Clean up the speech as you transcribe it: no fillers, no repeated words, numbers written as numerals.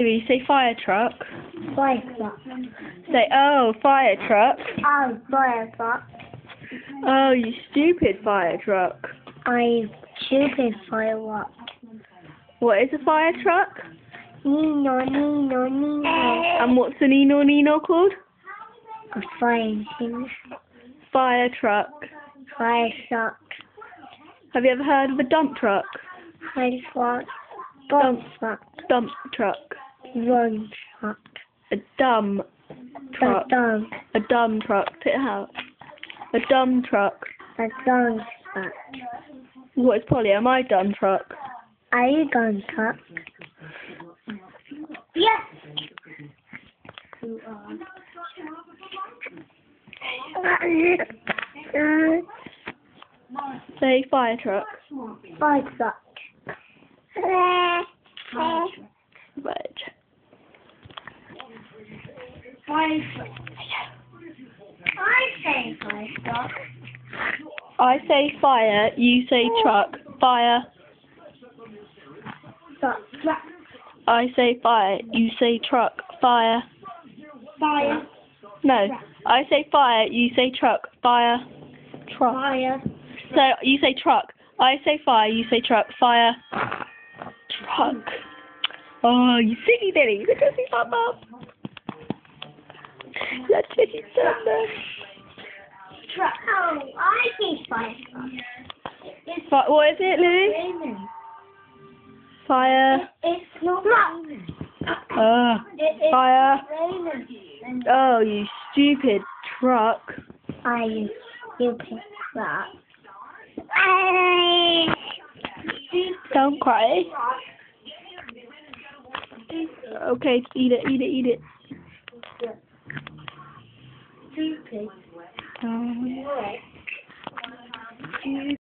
Louie, say fire truck. Fire truck. Say, oh, fire truck. Oh, fire truck. Oh, you stupid fire truck. I'm stupid fire truck. What is a fire truck? Nino, Nino, Nino. And what's a Nino called? A fire engine. Fire truck. Fire truck. Have you ever heard of a dump truck? Fire truck. Dump truck. Dump truck. Run truck. A dumb truck. A dumb truck. Take it out. A dumb truck. A dumb truck. What is Polly? Am I dumb truck? Are you dumb truck? Yes. Say fire truck. Fire truck. Right. Fire truck. I say fire truck. I say fire, you say truck. Fire. Truck. Truck. I say fire, you say truck. Fire. Fire. No. I say fire, you say truck. Fire. Truck. Fire. So you say truck. I say fire, you say truck. Fire. Truck. Oh, you silly Billy. You can see my mum. Let's get it done then. Truck. Oh, I say fire truck. What is it, Louie? Raining. Fire. It's not raining. It's Fire. raining. Oh, you stupid truck. I stupid truck. Don't cry. Okay, eat it, eat it, eat it. Stupid.